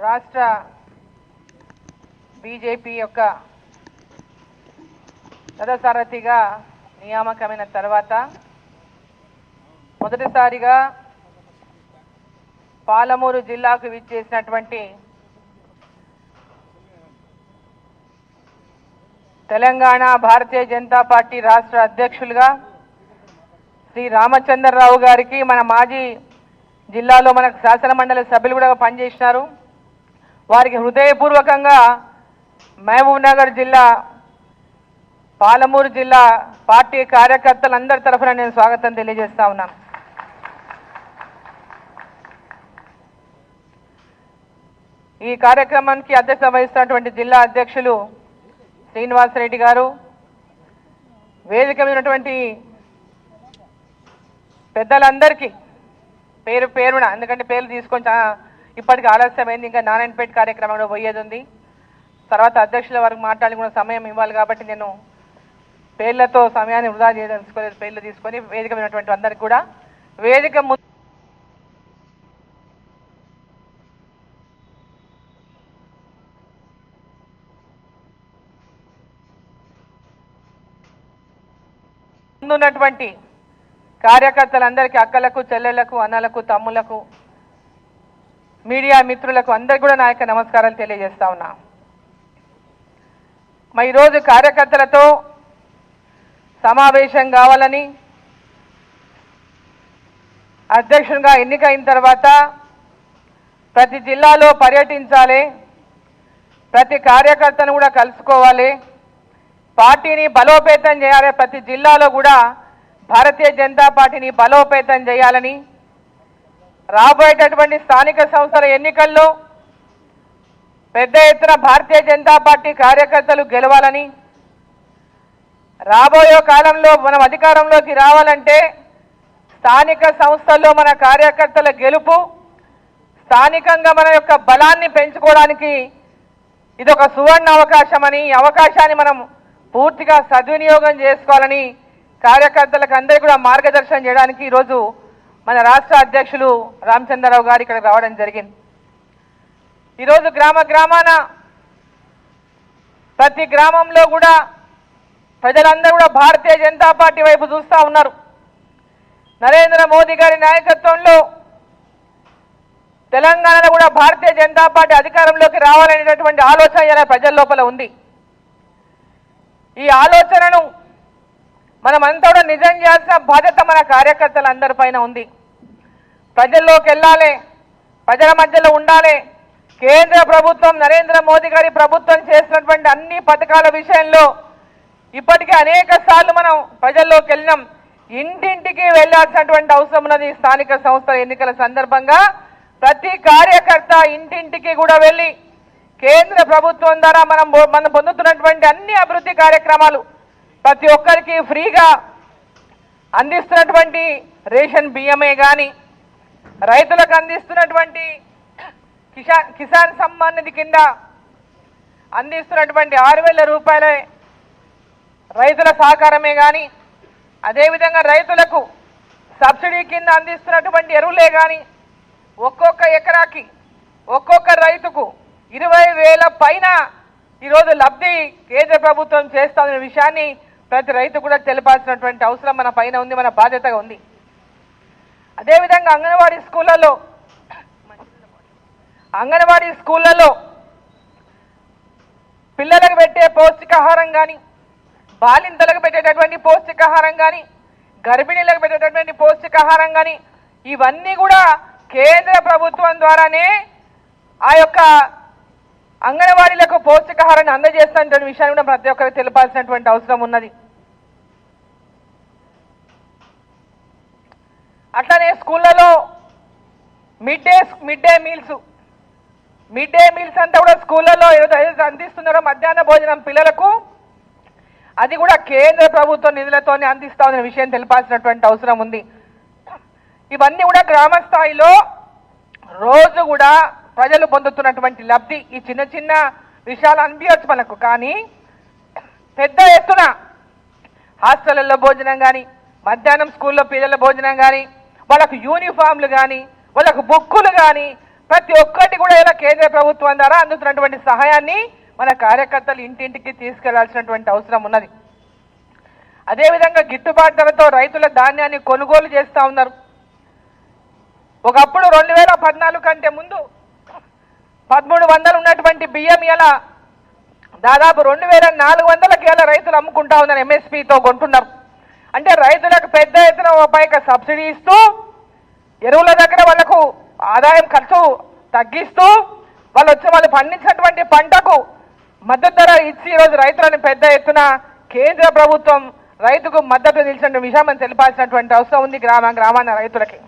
రాష్ట్ర బీజేపీ యొక్క రథసారథిగా నియామకమైన తర్వాత మొదటిసారిగా పాలమూరు జిల్లాకు విచ్చేసినటువంటి తెలంగాణ భారతీయ జనతా పార్టీ రాష్ట్ర అధ్యక్షులుగా శ్రీ రామచంద్రరావు గారికి మన మాజీ జిల్లాలో మనకు శాసనమండలి సభ్యులు కూడా పనిచేసినారు. వారికి హృదయపూర్వకంగా మహబూబ్నగర్ జిల్లా పాలమూరు జిల్లా పార్టీ కార్యకర్తలందరి తరఫున నేను స్వాగతం తెలియజేస్తా ఉన్నాను. ఈ కార్యక్రమానికి అధ్యక్షత వహిస్తున్నటువంటి జిల్లా అధ్యక్షులు శ్రీనివాసరెడ్డి గారు, వేదిక మీద ఉన్నటువంటి పెద్దలందరికీ పేరు పేరున, ఎందుకంటే పేర్లు తీసుకొని ఇప్పటికి ఆలస్యమైంది, ఇంకా నారాయణపేట కార్యక్రమంలో పోయేది ఉంది, తర్వాత అధ్యక్షుల వరకు మాట్లాడుకున్న సమయం ఇవ్వాలి కాబట్టి నేను పేర్లతో సమయాన్ని వృధా చేయదలుచుకోలేదు. పేర్లు తీసుకొని వేదిక మీద ఉన్నటువంటి అందరికీ కూడా వేదిక ముందున్నటువంటి కార్యకర్తలందరికీ, అక్కలకు, చెల్లెళ్లకు, అన్నలకు, తమ్ములకు, మీడియా మిత్రులకు అందరికీ కూడా నా యొక్క నమస్కారాలు తెలియజేస్తా ఉన్నా. మరి ఈరోజు కార్యకర్తలతో సమావేశం కావాలని, అధ్యక్షునిగా ఎన్నికైన తర్వాత ప్రతి జిల్లాలో పర్యటించాలి, ప్రతి కార్యకర్తను కూడా కలుసుకోవాలి, పార్టీని బలోపేతం చేయాలి, ప్రతి జిల్లాలో కూడా భారతీయ జనతా పార్టీని బలోపేతం చేయాలని, రాబోయేటటువంటి స్థానిక సంస్థల ఎన్నికల్లో పెద్ద ఎత్తున భారతీయ జనతా పార్టీ కార్యకర్తలు గెలవాలని, రాబోయే కాలంలో మనం అధికారంలోకి రావాలంటే స్థానిక సంస్థల్లో మన కార్యకర్తల గెలుపు, స్థానికంగా మన యొక్క బలాన్ని పెంచుకోవడానికి ఇదొక సువర్ణ అవకాశమని, ఈ అవకాశాన్ని మనం పూర్తిగా సద్వినియోగం చేసుకోవాలని కార్యకర్తలకు అందరికీ కూడా మార్గదర్శనం చేయడానికి ఈరోజు మన రాష్ట్ర అధ్యక్షులు రామచంద్రరావు గారు ఇక్కడికి రావడం జరిగింది. ఈరోజు గ్రామ గ్రామాన ప్రతి గ్రామంలో కూడా ప్రజలందరూ కూడా భారతీయ జనతా పార్టీ వైపు చూస్తూ ఉన్నారు. నరేంద్ర మోదీ గారి నాయకత్వంలో తెలంగాణలో కూడా భారతీయ జనతా పార్టీ అధికారంలోకి రావాలనేటటువంటి ఆలోచన ఇలా ప్రజల లోపల ఉంది. ఈ ఆలోచనను మనమంతా కూడా నిజం చేయాల్సిన బాధ్యత మన కార్యకర్తలందరిపైన ఉంది. ప్రజల్లోకి వెళ్ళాలి, ప్రజల మధ్యలో ఉండాలి. కేంద్ర ప్రభుత్వం, నరేంద్ర మోదీ గారి ప్రభుత్వం చేసినటువంటి అన్ని పథకాల విషయంలో ఇప్పటికే అనేక సార్లు మనం ప్రజల్లోకి వెళ్ళినాం. ఇంటింటికి వెళ్ళాల్సినటువంటి అవసరం ఉన్నది. స్థానిక సంస్థల ఎన్నికల సందర్భంగా ప్రతి కార్యకర్త ఇంటింటికి కూడా వెళ్ళి కేంద్ర ప్రభుత్వం ద్వారా మనం పొందుతున్నటువంటి అన్ని అభివృద్ధి కార్యక్రమాలు, ప్రతి ఒక్కరికి ఫ్రీగా అందిస్తున్నటువంటి రేషన్ బియ్యమే కానీ, రైతులకు అందిస్తున్నటువంటి కిసాన్ సమ్మాన్ నిధి కింద అందిస్తున్నటువంటి 6,000 రూపాయల రైతుల సహకారమే కానీ, అదేవిధంగా రైతులకు సబ్సిడీ కింద అందిస్తున్నటువంటి ఎరువులే కానీ, ఒక్కొక్క ఎకరాకి ఒక్కొక్క రైతుకు 20,000 పైన ఈరోజు లబ్ధి కేంద్ర ప్రభుత్వం చేస్తున్న విషయాన్ని ప్రతి రైతు కూడా తెలిపాల్సినటువంటి అవసరం మన పైన ఉంది, మన బాధ్యతగా ఉంది. అదేవిధంగా అంగన్వాడీ స్కూళ్ళలో పిల్లలకు పెట్టే పౌష్టికాహారం కానీ, బాలింతలకు పెట్టేటటువంటి పౌష్టికాహారం కానీ, గర్భిణీలకు పెట్టేటటువంటి పౌష్టికాహారం కానీ, ఇవన్నీ కూడా కేంద్ర ప్రభుత్వం ద్వారానే ఆ యొక్క అంగన్వాడీలకు పౌష్టికాహారాన్ని అందజేస్తున్నటువంటి విషయాన్ని కూడా ప్రతి ఒక్కరికి తెలిపాల్సినటువంటి అవసరం ఉన్నది. అట్లనే స్కూళ్ళలో మిడ్ డే మీల్స్ అంతా కూడా స్కూళ్ళలో ఏదైతే అందిస్తున్నారో మధ్యాహ్న భోజనం పిల్లలకు, అది కూడా కేంద్ర ప్రభుత్వ నిధులతోనే అందిస్తామనే విషయం తెలిపాల్సినటువంటి అవసరం ఉంది. ఇవన్నీ కూడా గ్రామ స్థాయిలో రోజు కూడా ప్రజలు పొందుతున్నటువంటి లబ్ధి. ఈ చిన్న చిన్న విషయాలు అనిపించవచ్చు మనకు, కానీ పెద్ద ఎత్తున హాస్టళ్లలో భోజనం కానీ, మధ్యాహ్నం స్కూల్లో పిల్లల భోజనం కానీ, వాళ్ళకు యూనిఫామ్లు కానీ, వాళ్ళకు బుక్కులు కానీ, ప్రతి ఒక్కటి కూడా ఇలా కేంద్ర ప్రభుత్వం ద్వారా అందుతున్నటువంటి సహాయాన్ని మన కార్యకర్తలు ఇంటింటికి తీసుకెళ్లాల్సినటువంటి అవసరం ఉన్నది. అదేవిధంగా గిట్టుబాటు ధరతో రైతుల ధాన్యాన్ని కొనుగోలు చేస్తూ ఉన్నారు. ఒకప్పుడు 2014 కంటే ముందు 1300 ఉన్నటువంటి బియ్యం ఇలా దాదాపు 2400కి ఇలా రైతులు అమ్ముకుంటా ఉన్నారు, ఎంఎస్పీతో కొంటున్నారు. అంటే రైతులకు పెద్ద ఎత్తున పైగా సబ్సిడీ ఇస్తూ ఎరువుల దగ్గర వాళ్ళకు ఆదాయం ఖర్చు తగ్గిస్తూ వాళ్ళు పండించినటువంటి పంటకు మద్దతు ధర ఇచ్చి ఈరోజు రైతులను పెద్ద ఎత్తున కేంద్ర ప్రభుత్వం రైతుకు మద్దతు నిలిచిన విషయం మనం తెలిపాల్సినటువంటి అవసరం ఉంది. గ్రామాన రైతులకి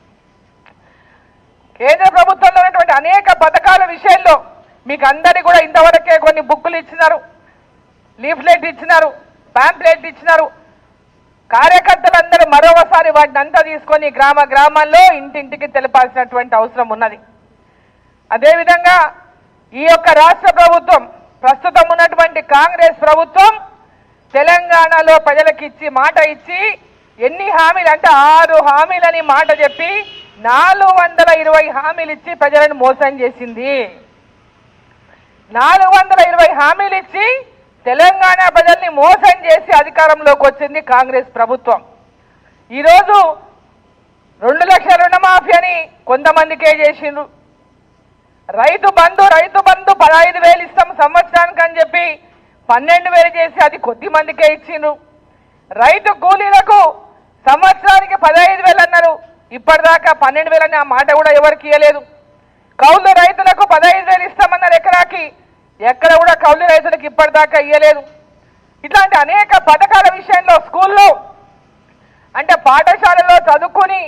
కేంద్ర ప్రభుత్వంలో ఉన్నటువంటి అనేక పథకాల విషయంలో మీకు అందరికీ కూడా ఇంతవరకే కొన్ని బుక్కులు ఇచ్చినారు, లీఫ్లెట్ ఇచ్చినారు, ప్యాంప్లెట్ ఇచ్చినారు. కార్యకర్తలందరూ మరోసారి వాటిని అంతా తీసుకొని గ్రామాల్లో ఇంటింటికి తెలపాల్సినటువంటి అవసరం ఉన్నది. అదేవిధంగా ఈ యొక్క రాష్ట్ర ప్రభుత్వం ప్రస్తుతం ఉన్నటువంటి కాంగ్రెస్ ప్రభుత్వం తెలంగాణలో ప్రజలకు మాట ఇచ్చి ఎన్ని హామీలు అంటే 6 హామీలని మాట చెప్పి 420 హామీలు ఇచ్చి ప్రజలను మోసం చేసింది. 420 హామీలు ఇచ్చి తెలంగాణ ప్రజల్ని మోసం చేసి అధికారంలోకి వచ్చింది కాంగ్రెస్ ప్రభుత్వం. ఈరోజు 2 లక్షల రుణమాఫీ అని కొంతమందికే చేసిండ్రు. రైతు బంధు 15,000 ఇస్తాం సంవత్సరానికి అని చెప్పి 12,000 చేసి అది కొద్ది మందికే ఇచ్చిండ్రు. రైతు కూలీలకు సంవత్సరానికి 15,000 అన్నారు, ఇప్పటిదాకా 12,000 అని ఆ మాట కూడా ఎవరికి ఇవ్వలేదు. కౌలు రైతులకు 15,000 ఇస్తామన్నారు ఎకరాకి, ఎక్కడ కూడా కౌలు రైతులకు ఇప్పటిదాకా ఇవ్వలేదు. ఇట్లాంటి అనేక పథకాల విషయంలో స్కూల్లో అంటే పాఠశాలలో చదువుకుని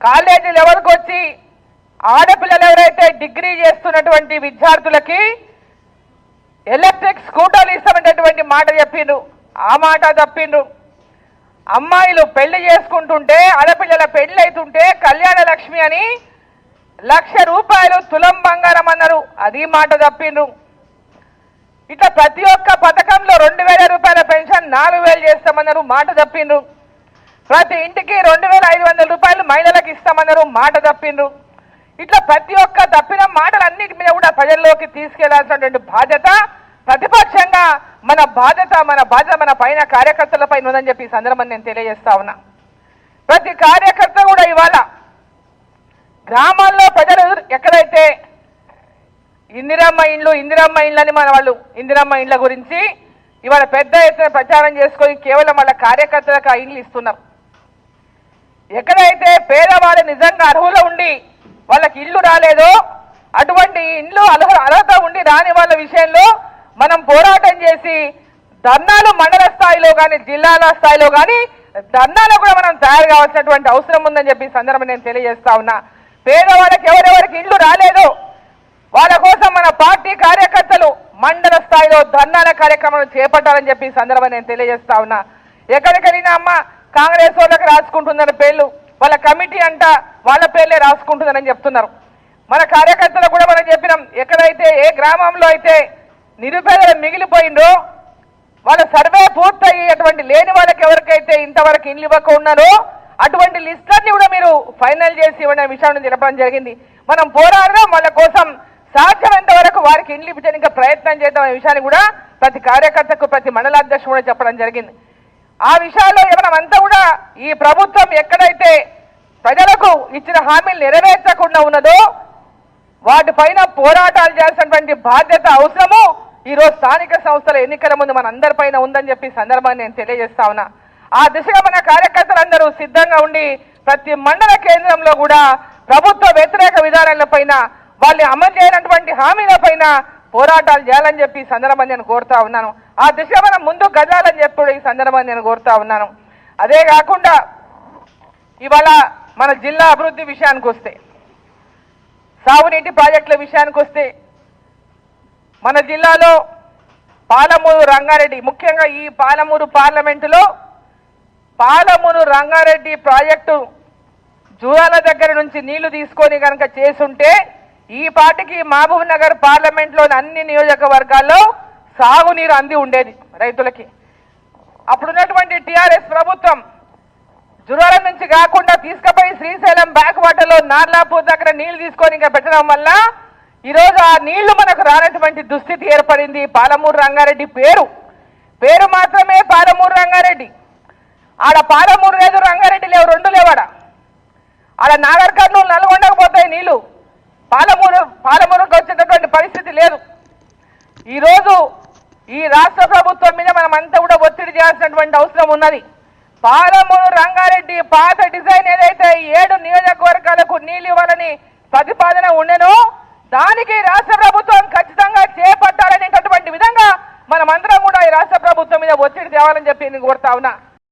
కాలేజీ లెవెల్కి వచ్చి ఆడపిల్లలు ఎవరైతే డిగ్రీ చేస్తున్నటువంటి విద్యార్థులకి ఎలక్ట్రిక్ స్కూటర్లు ఇస్తామనేటువంటి మాట చెప్పిండ్రు, ఆ మాట తప్పిండ్రు. అమ్మాయిలు పెళ్లి చేసుకుంటుంటే ఆడపిల్లల పెళ్లి అవుతుంటే కళ్యాణ లక్ష్మి అని 1,00,000 రూపాయలు తులం బంగారం అన్నారు, అది మాట తప్పిండ్రు. ఇట్లా ప్రతి ఒక్క పథకంలో 2,000 రూపాయల పెన్షన్ 4,000 చేస్తామన్నారు, మాట తప్పిండ్రు. ప్రతి ఇంటికి 2,500 రూపాయలు మహిళలకు ఇస్తామన్నారు, మాట తప్పిండ్రు. ఇట్లా ప్రతి ఒక్క తప్పిన మాటలన్నిటి మీద కూడా ప్రజల్లోకి తీసుకెళ్లాల్సినటువంటి బాధ్యత ప్రతిపక్షంగా మన బాధ్యత మన పైన కార్యకర్తల పైన ఉందని చెప్పి ఈ సందర్భంగా నేను తెలియజేస్తా ఉన్నా. ప్రతి కార్యకర్త కూడా ఇవాళ గ్రామాల్లో ప్రజలు ఎక్కడైతే ఇందిరమ్మ ఇండ్లు అని మన వాళ్ళు ఇందిరమ్మ ఇండ్ల గురించి ఇవాళ పెద్ద ఎత్తున ప్రచారం చేసుకొని కేవలం వాళ్ళ కార్యకర్తలకు ఆ ఇండ్లు ఇస్తున్నారు. ఎక్కడైతే పేదవాళ్ళు నిజంగా అర్హులు ఉండి వాళ్ళకి ఇల్లు రాలేదో అటువంటి ఇండ్లు అర్హత ఉండి రాని వాళ్ళ విషయంలో మనం పోరాటం చేసి ధర్నాలు మండల స్థాయిలో కానీ జిల్లాల స్థాయిలో కానీ ధర్నాలు కూడా మనం తయారు కావాల్సినటువంటి అవసరం ఉందని చెప్పి సందర్భం నేను తెలియజేస్తా ఉన్నా. పేదవాళ్ళకి ఎవరెవరికి ఇల్లు రాలేదో వాళ్ళ కోసం మన పార్టీ కార్యకర్తలు మండల స్థాయిలో ధర్నాల కార్యక్రమాలు చేపట్టాలని చెప్పి సందర్భం నేను తెలియజేస్తా ఉన్నా. ఎక్కడికి వెళ్ళినా అమ్మ కాంగ్రెస్ వాళ్ళకి రాసుకుంటున్నారు పేర్లు, వాళ్ళ కమిటీ అంట వాళ్ళ పేర్లే రాసుకుంటుందని చెప్తున్నారు. మన కార్యకర్తలు కూడా మనం చెప్పినాం, ఎక్కడైతే ఏ గ్రామంలో అయితే నిరుపేదలు మిగిలిపోయిందో వాళ్ళ సర్వే పూర్తయ్యి అటువంటి లేని వాళ్ళకి ఎవరికైతే ఇంతవరకు ఇండ్లు ఇవ్వక ఉన్నారో అటువంటి లిస్టులన్నీ కూడా మీరు ఫైనల్ చేసి ఇవ్వడం విషయాన్ని తెలపడం జరిగింది. మనం పోరాడడం వాళ్ళ కోసం సాధ్యమైనంత వరకు వారికి ఇండ్లు ఇప్పించడానికి ప్రయత్నం చేద్దాం అనే విషయాన్ని కూడా ప్రతి కార్యకర్తకు ప్రతి మండలాధ్యక్షుడు కూడా చెప్పడం జరిగింది. ఆ విషయాల్లో మనమంతా కూడా ఈ ప్రభుత్వం ఎక్కడైతే ప్రజలకు ఇచ్చిన హామీలు నెరవేర్చకుండా ఉన్నదో వాటిపైన పోరాటాలు చేయాల్సినటువంటి బాధ్యత అవసరము ఈరోజు స్థానిక సంస్థల ఎన్నికల ముందు మన అందరిపైన ఉందని చెప్పి సందర్భాన్ని నేను తెలియజేస్తా ఉన్నా. ఆ దిశగా మన కార్యకర్తలందరూ సిద్ధంగా ఉండి ప్రతి మండల కేంద్రంలో కూడా ప్రభుత్వ వ్యతిరేక విధానాలపైన వాళ్ళు అమలు చేయనటువంటి హామీలపైన పోరాటాలు చేయాలని చెప్పి ఈ సందర్భాన్ని నేను కోరుతా ఉన్నాను. ఆ దిశ మనం ముందు కదలాలని చెప్పి ఈ సందర్భాన్ని నేను కోరుతా ఉన్నాను. అదే కాకుండా ఇవాళ మన జిల్లా అభివృద్ధి విషయానికి వస్తే, సాగునీటి ప్రాజెక్టుల విషయానికి వస్తే మన జిల్లాలో పాలమూరు రంగారెడ్డి, ముఖ్యంగా ఈ పాలమూరు పార్లమెంటులో పాలమూరు రంగారెడ్డి ప్రాజెక్టు జూరాల దగ్గర నుంచి నీళ్లు తీసుకొని కనుక చేసుంటే ఈ పాటికి మహబూబ్ నగర్ పార్లమెంట్లోని అన్ని నియోజకవర్గాల్లో సాగునీరు అంది ఉండేది రైతులకి. అప్పుడున్నటువంటి టీఆర్ఎస్ ప్రభుత్వం జురాలం నుంచి కాకుండా తీసుకుపోయి శ్రీశైలం బ్యాక్ వాటర్లో నార్లాపూర్ దగ్గర నీళ్లు తీసుకొని ఇంకా పెట్టడం వల్ల ఈరోజు ఆ నీళ్లు మనకు రానటువంటి దుస్థితి ఏర్పడింది. పాలమూరు రంగారెడ్డి పేరు మాత్రమే పాలమూరు రంగారెడ్డి. ఆడ పాలమూరు లేదు, రంగారెడ్డి లేవు, రెండు లేవాడ. ఆడ నాగర్ కర్నూలు నల్గొండకు పోతాయి నీళ్లు, పాలమూరుకు వచ్చేటటువంటి పరిస్థితి లేదు. ఈరోజు ఈ రాష్ట్ర ప్రభుత్వం మీద మనం అంతా కూడా ఒత్తిడి చేయాల్సినటువంటి అవసరం ఉన్నది. పాలమూరు రంగారెడ్డి పాత డిజైన్ ఏదైతే 7 నియోజకవర్గాలకు నీళ్లు ఇవ్వాలని ప్రతిపాదన ఉండెనో దానికి రాష్ట్ర ప్రభుత్వం ఖచ్చితంగా చేపట్టాలనేటటువంటి విధంగా మనమందరం కూడా ఈ రాష్ట్ర ప్రభుత్వం మీద ఒత్తిడి తేవాలని చెప్పి నేను కోరుతా ఉన్నా.